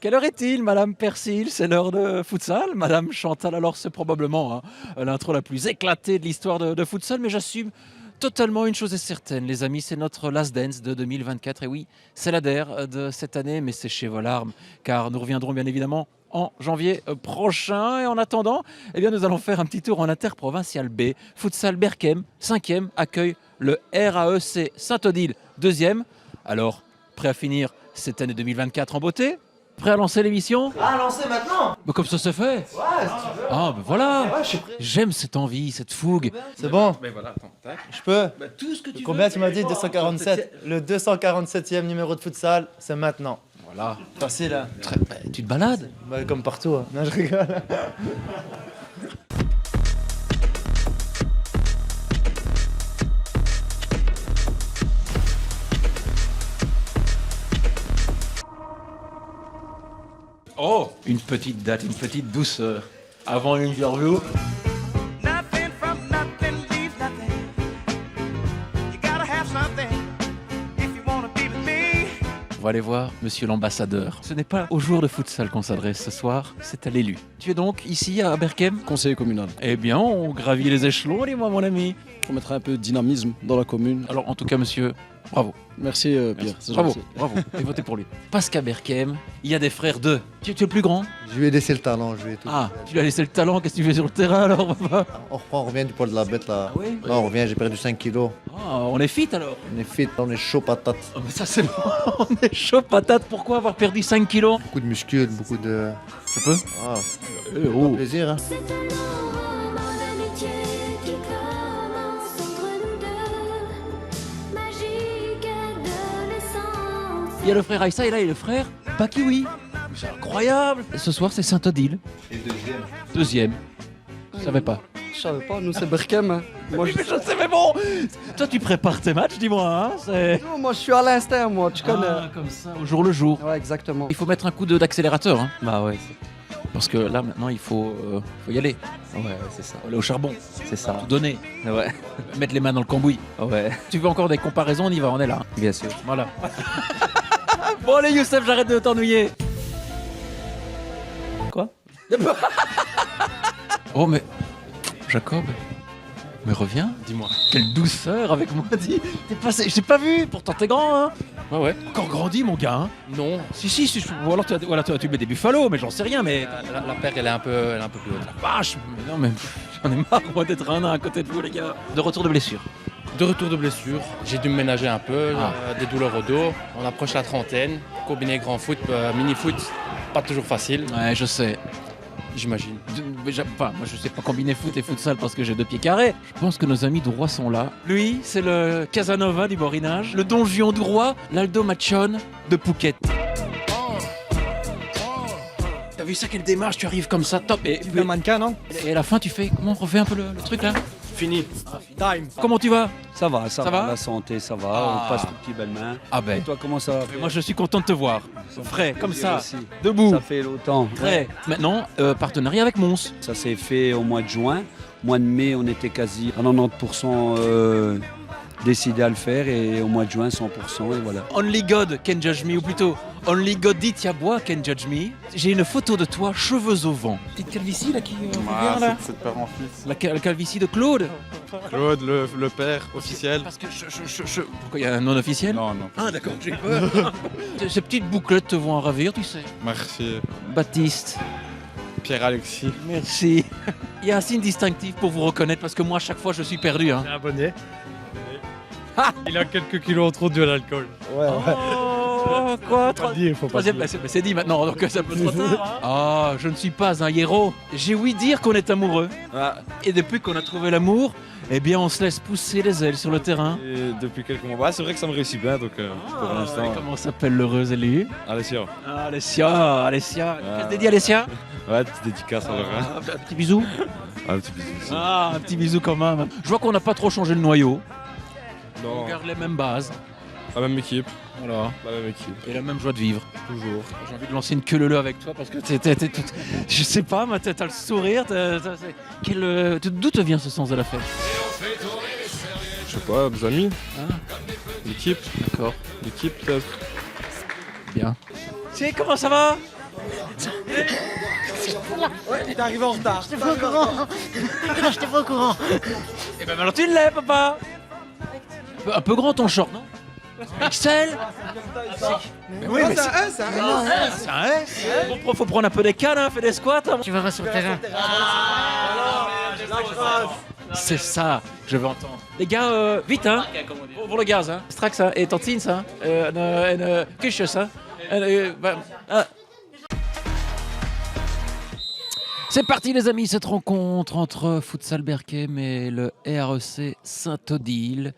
Quelle heure est-il, Madame Persil? C'est l'heure de futsal. Madame Chantal, alors c'est probablement l'intro la plus éclatée de l'histoire de futsal, mais j'assume totalement une chose est certaine, les amis, c'est notre Last Dance de 2024. Et oui, c'est la DER de cette année, mais séchez vos larmes, car nous reviendrons bien évidemment en janvier prochain. Et en attendant, eh bien, nous allons faire un petit tour en interprovincial B. Futsal Berchem, 5e, accueille le RAEC Saint-Odile, 2e. Alors, prêt à finir cette année 2024 en beauté? Prêt à lancer l'émission? Ah, lancer maintenant? Bah, comme ça se fait. Ouais, si tu veux. Ah, ben voilà. Ouais, je suis prêt. J'aime cette envie, cette fougue. C'est bon, Mais voilà, attends, tac. je peux. Bah, tout ce que tu Combien veux. tu m'as dit? 247. Le 247e numéro de futsal, c'est maintenant. Voilà. Facile, hein? Bah, tu te balades? Bah, comme partout, hein. Non, je rigole. Oh, une petite date, une petite douceur. Avant l'interview. Nothing from nothing leaves nothing. You gotta have something if you wanna be with me. On va aller voir monsieur l'ambassadeur. Ce n'est pas au jour de futsal qu'on s'adresse ce soir, c'est à l'élu. Tu es donc ici à Berchem? Conseiller communal. Eh bien, on gravit les échelons, dis-moi mon ami. Pour mettre un peu de dynamisme dans la commune. Alors, en tout cas, monsieur, bravo. Merci Pierre. c'est Bravo, gentil. bravo. Et votez pour lui. Parce qu'à Berchem, il y a des frères d'eux. Tu es le plus grand? Je lui ai laissé le talent, je lui ai tout. Ah, tu lui as laissé le talent, qu'est-ce que tu fais sur le terrain alors, papa? On reprend, on revient du poids de la bête là. Ah oui? Là, on revient, j'ai perdu 5 kilos. Ah, on est fit alors? On est fit, on est chaud patate. Oh, mais ça c'est bon, on est chaud patate. Pourquoi avoir perdu 5 kilos? Beaucoup de muscles, beaucoup de. Je peux? Ah, Oh. plaisir, hein. C'est un roman d'amitié qui commence entre nous deux. Magique adolescence. Il y a le frère Aïssa et là il y a le frère Bakiwi. C'est incroyable. Ce soir c'est Saint-Odile. Et deuxième. Deuxième. Je savais pas. Je savais pas, nous c'est Berchem. Hein. Moi, Oui, mais je sais, mais bon. Toi tu prépares tes matchs, dis-moi. Hein, c'est... Non, moi je suis à l'instinct, moi, tu connais. Ah, comme ça, au jour le jour. Ouais, exactement. Il faut mettre un coup d'accélérateur. Hein, Bah ouais, parce que là maintenant il faut y aller. c'est ça. Aller au charbon. C'est ça. Tout donner. Ouais, Mettre les mains dans le cambouis. ouais, Tu veux encore des comparaisons? On y va, on est là. bien sûr. Voilà. Bon allez Youssef, j'arrête de t'ennuyer. Quoi? Oh mais Jacob, mais reviens, dis-moi. Quelle douceur avec moi, dis. T'es passé, je t'ai pas vu, pourtant t'es grand, hein. Ouais, ouais. Encore grandi mon gars, hein. Non. Si, ou alors tu mets des buffalos, mais j'en sais rien, mais... La paire, elle est un peu plus haute. La vache, mais non mais j'en ai marre moi d'être un nain à côté de vous les gars. De retour de blessure. De retour de blessure, j'ai dû me ménager un peu, des douleurs au dos. On approche la trentaine. Combiner grand foot, mini foot, pas toujours facile, Ouais, je sais. j'imagine. Enfin, moi je sais pas combiner foot et futsal parce que j'ai 2 pieds carrés. Je pense que nos amis droits sont là. Lui, c'est le Casanova du Borinage, le Don Juan du Roi, l'Aldo Machon de Phuket. T'as vu ça, quelle démarche, tu arrives comme ça, top. Le mannequin, non? Et à la fin, tu fais, comment on refait un peu le truc là? Fini. Time. Comment tu vas? Ça va, ça, Ça va, va la santé, ça va, Ah. on passe tout petit belle main. Ah Et ben, toi, comment ça va? mais moi je suis content de te voir. Frais, comme ça, Aussi. debout. Ça fait longtemps. Prêt. Maintenant, partenariat avec Mons. Ça s'est fait au mois de juin. Mois de mai, on était quasi à 90% décidé à le faire et au mois de juin, 100% et voilà. Only God can judge me, ou plutôt Only God dit Yabois can judge me. J'ai une photo de toi, cheveux au vent. Petite calvitie là qui revient là. C'est de père en fils. La calvitie de Claude. Claude, le père officiel. Parce que pourquoi il y a un non officiel? Non, non. Ah d'accord, j'ai eu peur. Ces petites bouclettes te vont en ravir, tu sais. Merci. Baptiste, Pierre-Alexis. merci. Il y a un signe distinctif pour vous reconnaître parce que moi à chaque fois je suis perdu. Hein. Abonné. Ah. Il a quelques kilos en trop dû à l'alcool. Ouais, ouais. Oh, quoi? Faut pas le dire, faut pas Troisième, le dire. c'est dit maintenant, donc c'est un peu trop tard. Ah, je ne suis pas un héros. J'ai ouï dire qu'on est amoureux. Et depuis qu'on a trouvé l'amour, eh bien on se laisse pousser les ailes sur le terrain. Et depuis quelques mois, c'est vrai que ça me réussit bien, donc pour Et l'instant. comment s'appelle l'heureuse élue? Alessia. Alessia. Qu'est-ce que dit Alessia? Ouais, petite dédicace à Laurent. Un petit bisou. Un petit bisou aussi. Ah, un petit bisou quand même. Je vois qu'on n'a pas trop changé le noyau. On Non, garde les mêmes bases. la même équipe. Voilà. La même équipe. Et la même joie de vivre. Toujours. J'ai envie de lancer une queue leu avec toi parce que je sais pas, mais t'as le sourire. D'où te vient ce sens de la fête? Je sais pas, mes amis. Ah. L'équipe. D'accord. L'équipe, peut-être. Bien. Tu sais comment ça va? T'es arrivé en retard. J'étais pas au courant. J'étais pas au courant. Eh ben maintenant tu l'es, papa. Un peu grand ton short, non? XL. Oui, mais c'est un S, C'est un S. Bon, faut prendre un peu des cannes, hein, fais des squats. Hein. Tu verras sur le terrain. C'est ça, je veux entendre. Les gars, vite, hein. Pour le gaz, hein. Strax, hein. Et tantine, ça. Kusjes, hein. C'est parti, les amis, cette rencontre entre Futsal Berchem et le REC Saint-Odile.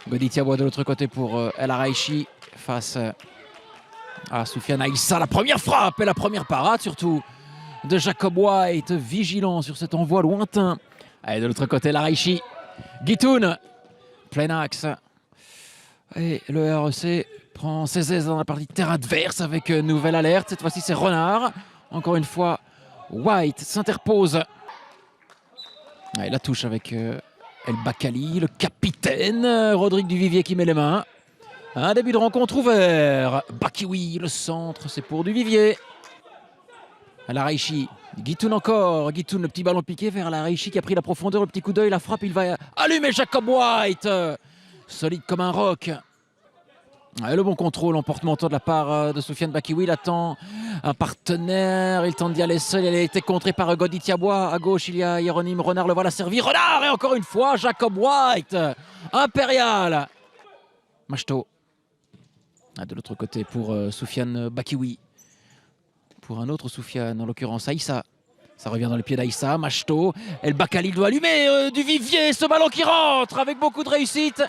Goditiabois de l'autre côté pour El Araichi face à Soufiane Aïssa. La première frappe et la première parade, surtout, de Jacob White, vigilant sur cet envoi lointain. Allez, de l'autre côté, l'Araichi. Guitoun, plein axe. Et le REC prend ses aises dans la partie de terrain adverse avec nouvelle alerte. Cette fois-ci, c'est Renard. Encore une fois, White s'interpose. Allez, la touche avec El Bakali, le capitaine. Rodrigue Duvivier qui met les mains. Un début de rencontre ouvert. Bakiwi, le centre, c'est pour Duvivier. L'Araichi, Guitoun encore, Guitoun, le petit ballon piqué vers l'Araichi qui a pris la profondeur, le petit coup d'œil, la frappe, il va allumer Jacob White, solide comme un roc. Et le bon contrôle en porte-manteau de la part de Soufiane Bakiwi, il attend un partenaire, il tente d'y aller seul, il a été contré par Goditiabois, à gauche il y a Hieronyme Renard, le voilà servi, Renard et encore une fois Jacob White, impérial. Machto, de l'autre côté pour Soufiane Bakiwi. Pour un autre Soufiane, en l'occurrence Aïssa. Ça revient dans les pieds d'Aïssa, Machto. El Bakali doit allumer Duvivier, ce ballon qui rentre avec beaucoup de réussite.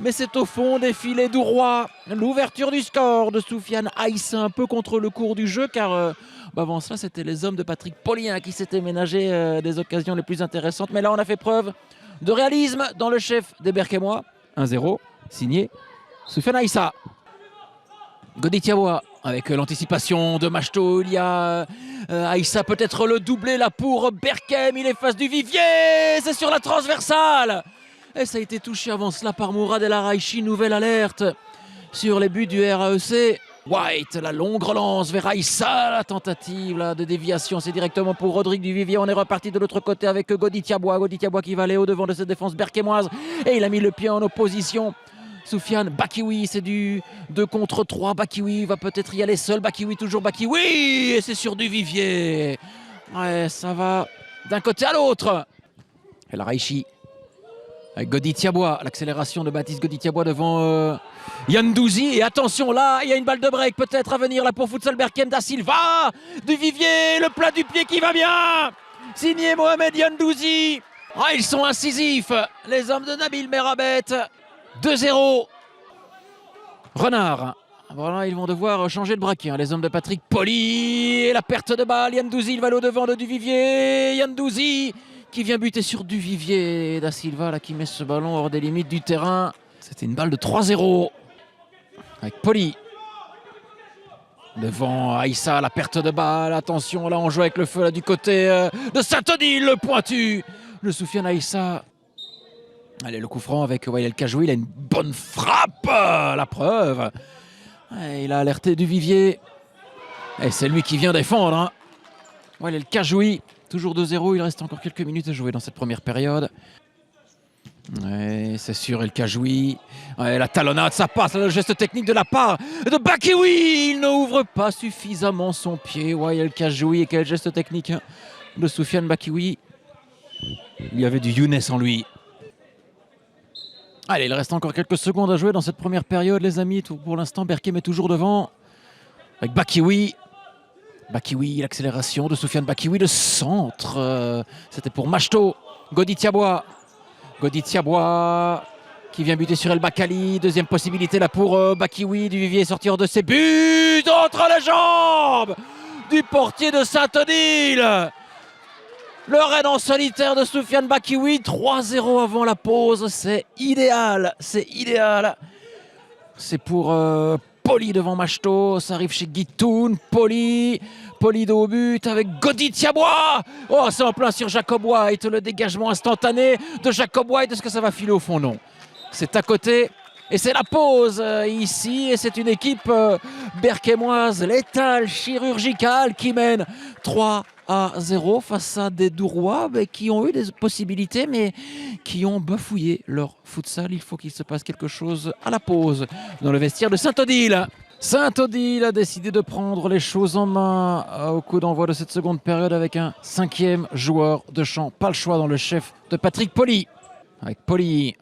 Mais c'est au fond des filets d'Ourois. L'ouverture du score de Soufiane Aïssa, un peu contre le cours du jeu, car avant cela, c'était les hommes de Patrick Paulien qui s'étaient ménagés des occasions les plus intéressantes. Mais là, on a fait preuve de réalisme dans le chef des Berchemois. 1-0, signé Soufiane Aïssa. Goditiabois avec l'anticipation de Machto, il y a Aïssa peut-être le doublé là pour Berchem, il efface Duvivier, c'est sur la transversale et ça a été touché avant cela par Mourad El Araichi, nouvelle alerte sur les buts du RAEC. White, la longue relance vers Aïssa, la tentative là, de déviation, c'est directement pour Rodrigue Duvivier, on est reparti de l'autre côté avec Goditiabois qui va aller au-devant de cette défense berchemoise et il a mis le pied en opposition. Soufiane Bakiwi, c'est du 2 contre 3. Bakiwi va peut-être y aller seul. Bakiwi, toujours Bakiwi. Et c'est sur Duvivier. Ouais, ça va d'un côté à l'autre. Et la Raichi avec Goditiabois. L'accélération de Baptiste Goditiabois devant Yandouzi. Et attention, là, il y a une balle de break peut-être à venir là pour Futsal Berchem da Silva. Duvivier, le plat du pied qui va bien. Signé Mohamed Yandouzi. Ah, ils sont incisifs, les hommes de Nabil Merabet. 2-0. Renard. Voilà, ils vont devoir changer de braquet, hein, les hommes de Patrick Poli. Et la perte de balle. Yandouzi, il va aller au-devant de Duvivier. Yandouzi qui vient buter sur Duvivier. Da Silva là, qui met ce ballon hors des limites du terrain. C'était une balle de 3-0. Avec Poli. Devant Aïssa, la perte de balle. Attention, là on joue avec le feu là, du côté de Saint-Odile, le pointu. Le Soufiane Aïssa. Allez, le coup franc avec Wael Kajoui, il a une bonne frappe, la preuve. Et il a alerté Duvivier. Et c'est lui qui vient défendre. Hein. Wael Kajoui, toujours 2-0, il reste encore quelques minutes à jouer dans cette première période. Ouais, c'est sûr, El Kajoui. Ouais, la talonnade, ça passe, le geste technique de la part de Bakiwi. Il n'ouvre pas suffisamment son pied. Wael Kajoui, et quel geste technique de Soufiane Bakiwi. Il y avait du Younes en lui. Allez, il reste encore quelques secondes à jouer dans cette première période, les amis. Pour l'instant, Berchem est toujours devant. Avec Bakiwi. Bakiwi, l'accélération de Soufiane Bakiwi, le centre. C'était pour Machto. Goditiabois qui vient buter sur El Bakali. Deuxième possibilité là pour Bakiwi. Duvivier sortir de ses buts. Entre les jambes du portier de Saint-Odile. Le raid en solitaire de Soufiane Bakiwi, 3-0 avant la pause, c'est idéal, c'est idéal. C'est pour Poli devant Machto, ça arrive chez Guitoun, Poli de haut but avec Goditiabois. Oh, c'est en plein sur Jacob White, le dégagement instantané de Jacob White, est-ce que ça va filer au fond? Non. C'est à côté Et c'est la pause ici, et c'est une équipe berquémoise létale, chirurgicale, qui mène 3-0 face à des Dourois qui ont eu des possibilités, mais qui ont bafouillé leur futsal. Il faut qu'il se passe quelque chose à la pause dans le vestiaire de Saint-Odile. Saint-Odile a décidé de prendre les choses en main au coup d'envoi de cette seconde période avec un 5e joueur de champ. Pas le choix dans le chef de Patrick Poli. Avec Poli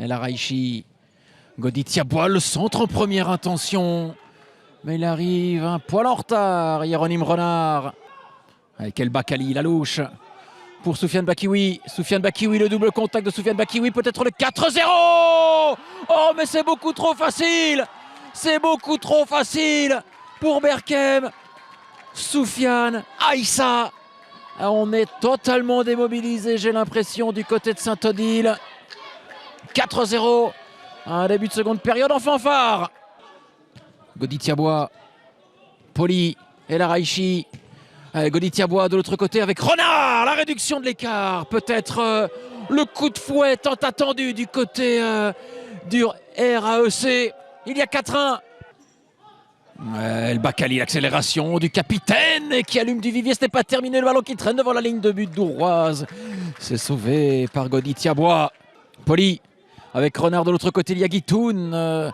et la Raichi. Goditiabois, le centre en première intention. Mais il arrive un poil en retard. Hieronyme Renard. Avec El Bakali, la louche. Pour Soufiane Bakioui. Soufiane Bakioui, le double contact de Soufiane Bakioui. Peut-être le 4-0. Oh, mais c'est beaucoup trop facile. C'est beaucoup trop facile pour Berchem. Soufiane, Aïssa. On est totalement démobilisé, j'ai l'impression, du côté de Saint-Odile. 4-0. Un début de seconde période en fanfare. Goditiabois, Poli et la Raichi. Goditiabois de l'autre côté avec Renard. La réduction de l'écart. Peut-être le coup de fouet tant attendu du côté du RAEC. Il y a 4-1. El Bakali, l'accélération du capitaine qui allume du vivier. Ce n'est pas terminé. Le ballon qui traîne devant la ligne de but douroise. C'est sauvé par Goditiabois. Poli. Avec Renard de l'autre côté, il y a Guitoun.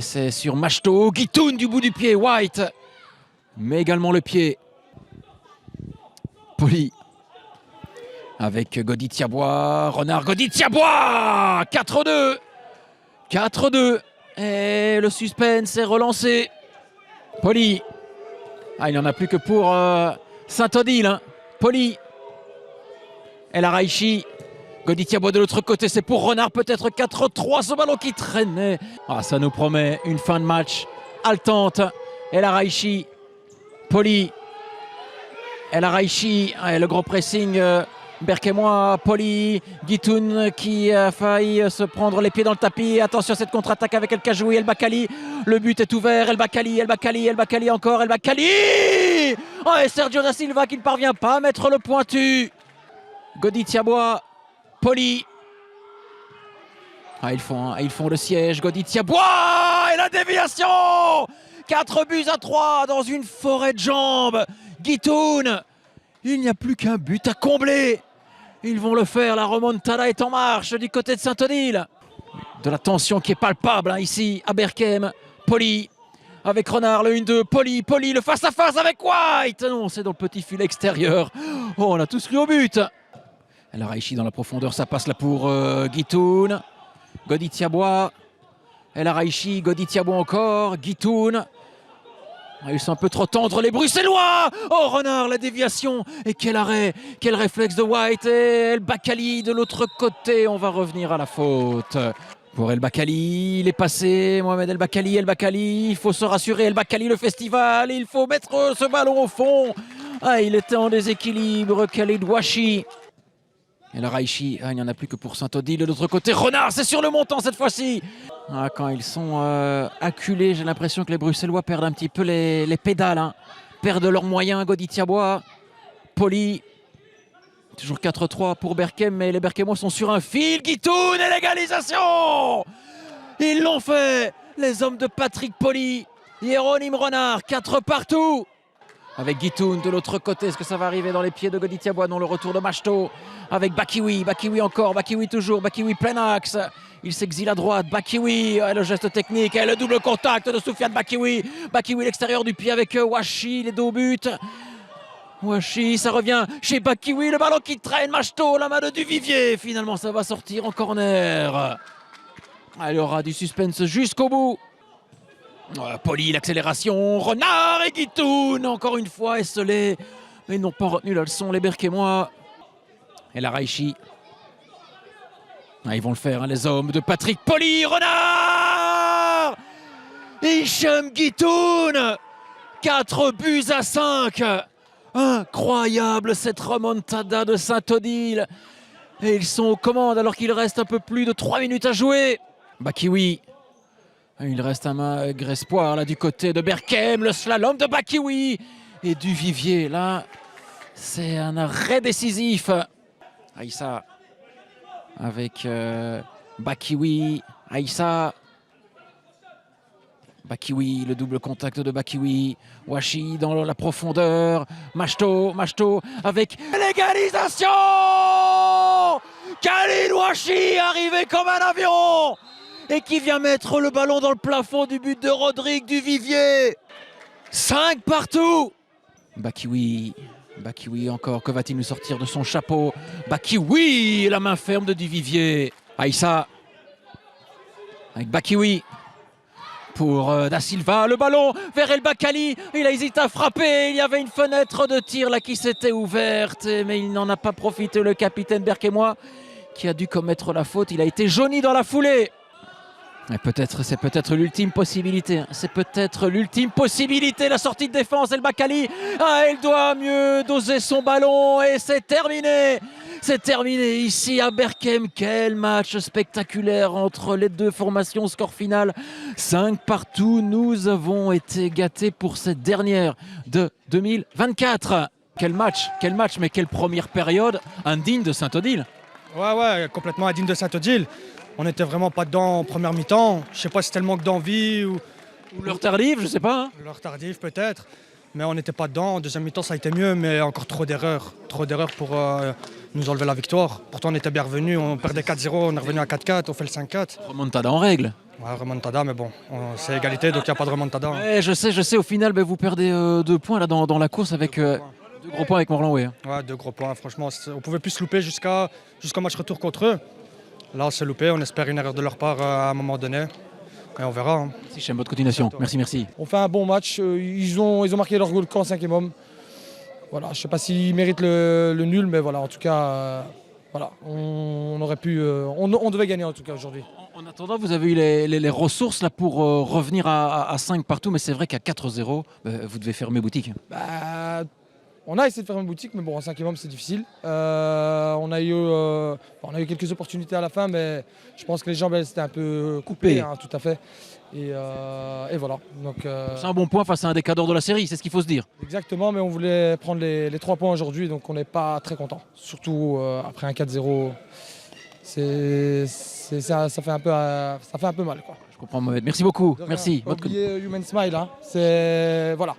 C'est sur Machto. Guitoun du bout du pied. White. Mais également le pied. Poli. Avec Goditiabois. Renard, Goditiabois. 4-2. 4-2. Et le suspense est relancé. Poli. Il n'y en a plus que pour Saint-Odile. Hein. Poli. Et la Raichi. Goditiabois de l'autre côté, c'est pour Renard, peut-être 4-3, ce ballon qui traînait. Ça nous promet une fin de match haletante. Et la Raichi, Poli. Et la Raichi, le gros pressing berquémois, Poli. Guitoun qui a failli se prendre les pieds dans le tapis. Attention à cette contre-attaque avec El Kajoui, El Bakali. Le but est ouvert, El Bakali, El Bakali, El Bakali encore, El Bakali. Et Sergio da Silva qui ne parvient pas à mettre le pointu. Goditiabois. Poli. Ils font le siège. Goditiabois et la déviation. 4-3 dans une forêt de jambes. Guitoun. Il n'y a plus qu'un but à combler. Ils vont le faire. La remontada est en marche du côté de Saint-Odile. De la tension qui est palpable ici à Berchem. Poli. Avec Renard, le 1-2. Poli, le face-à-face avec White. Non, c'est dans le petit filet extérieur. On a tous cru au but. La Raichi dans la profondeur, ça passe là pour Guitoun. Goditiabois. Et la Raichi, Goditiabois encore. Guitoun. Ils sont un peu trop tendres, les Bruxellois. Oh, Renard, la déviation. Et quel arrêt, quel réflexe de White. Et El Bakali de l'autre côté. On va revenir à la faute. Pour El Bakali, il est passé. Mohamed El Bakali. Il faut se rassurer. El Bakali, le festival. Il faut mettre ce ballon au fond. Il était en déséquilibre. Khalid Wachi. Et la Raichi, il n'y en a plus que pour Saint-Odile. De l'autre côté, Renard, c'est sur le montant cette fois-ci. Quand ils sont acculés, j'ai l'impression que les Bruxellois perdent un petit peu les pédales. Hein. Perdent leurs moyens. Goditiabois, Poli. Toujours 4-3 pour Berchem, mais les Berchemois sont sur un fil. Guitoun et l'égalisation. Ils l'ont fait. Les hommes de Patrick Poli. Hieronyme Renard, 4 partout. Avec Guitoun de l'autre côté, est-ce que ça va arriver dans les pieds de Goditiabois? Non, le retour de Machto avec Bakioui encore, Bakioui toujours, Bakioui plein axe. Il s'exile à droite, Bakioui, le geste technique, et le double contact de Soufiane Bakioui. Bakioui l'extérieur du pied avec Wachi, les 2 buts. Wachi, ça revient chez Bakioui, le ballon qui traîne, Machto, la main de Duvivier. Finalement, ça va sortir en corner. Il y aura du suspense jusqu'au bout. Poli, l'accélération, Renard et Guitoun, encore une fois esselés, mais ils n'ont pas retenu la leçon, les Berquémois. Et la Raichi. Ils vont le faire, hein, les hommes de Patrick Poli, Renard et Hicham Guitoun. 4-5. Incroyable cette remontada de Saint-Odile. Et ils sont aux commandes alors qu'il reste un peu plus de 3 minutes à jouer. Bakioui. Il reste un maigre espoir là du côté de Berchem, le slalom de Bakioui et Duvivier. Là, c'est un arrêt décisif. Aïssa avec Bakioui, Aïssa. Bakiwi, le double contact de Bakiwi. Washi dans la profondeur. Machto avec l'égalisation. Khalid Washi arrivé comme un avion et qui vient mettre le ballon dans le plafond du but de Rodrigue Duvivier. 5 partout. Bakiwi encore, que va-t-il nous sortir de son chapeau? Bakiwi, la main ferme de Duvivier. Aïssa avec Bakiwi. Pour Da Silva, le ballon vers El Bakali, il a hésité à frapper, il y avait une fenêtre de tir là qui s'était ouverte, mais il n'en a pas profité, le capitaine Berkemois, qui a dû commettre la faute, il a été jauni dans la foulée. Et c'est peut-être l'ultime possibilité, la sortie de défense, El Bakali, il doit mieux doser son ballon et c'est terminé. C'est terminé ici à Berchem. Quel match spectaculaire entre les deux formations. Score final 5 partout. Nous avons été gâtés pour cette dernière de 2024. Quel match, mais quelle première période indigne de Saint-Odile. Ouais, complètement indigne de Saint-Odile. On n'était vraiment pas dedans en première mi-temps. Je ne sais pas si c'était le manque d'envie ou l'heure tardive, je ne sais pas. Hein. L'heure tardive peut-être. Mais on n'était pas dedans. En deuxième mi-temps, ça a été mieux, mais encore trop d'erreurs. Trop d'erreurs pour nous enlever la victoire. Pourtant, on était bien revenu. On perdait 4-0, on est revenu à 4-4, on fait le 5-4. Remontada en règle. Ouais, remontada, mais bon, c'est égalité, donc il n'y a pas de remontada. Ouais, je sais. Au final, vous perdez 2 points là, dans la course avec 2 gros points avec Morlan-Way. Ouais, 2 gros points. Franchement, on pouvait plus se louper jusqu'au match retour contre eux. Là, on s'est loupé. On espère une erreur de leur part à un moment donné. Et on verra. Hein. Merci, j'aime votre continuation. Merci. On fait un bon match. Ils ont marqué leur goal qu'en 5e homme. Voilà, je ne sais pas s'ils méritent le nul, mais voilà, en tout cas, voilà, on aurait pu, on devait gagner en tout cas aujourd'hui. En attendant, vous avez eu les ressources là pour revenir à 5 partout, mais c'est vrai qu'à 4-0, vous devez fermer boutique. On a essayé de faire une boutique, mais bon, en 5e homme, c'est difficile. On a eu quelques opportunités à la fin, mais je pense que les jambes, elles étaient un peu coupées, hein, tout à fait. Et voilà. Donc, c'est un bon point face à un des cadors de la série, c'est ce qu'il faut se dire. Exactement, mais on voulait prendre les 3 points aujourd'hui, donc on n'est pas très content. Surtout après un 4-0, ça fait un peu mal, quoi. Je comprends, Mohamed. Merci beaucoup. Merci. Pas oublier Human Smile, hein. C'est voilà,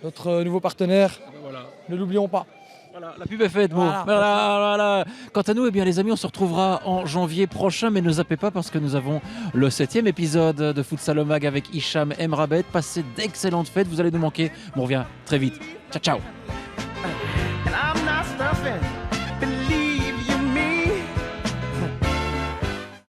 notre nouveau partenaire. Voilà. Ne l'oublions pas. Voilà, la pub est faite. Bon. Voilà. Quant à nous, eh bien, les amis, on se retrouvera en janvier prochain, mais ne zappez pas parce que nous avons le 7e épisode de Futsal au Mag avec Hicham Emrabet. Passez d'excellentes fêtes, vous allez nous manquer. On revient très vite. Ciao. And I'm not stuffing.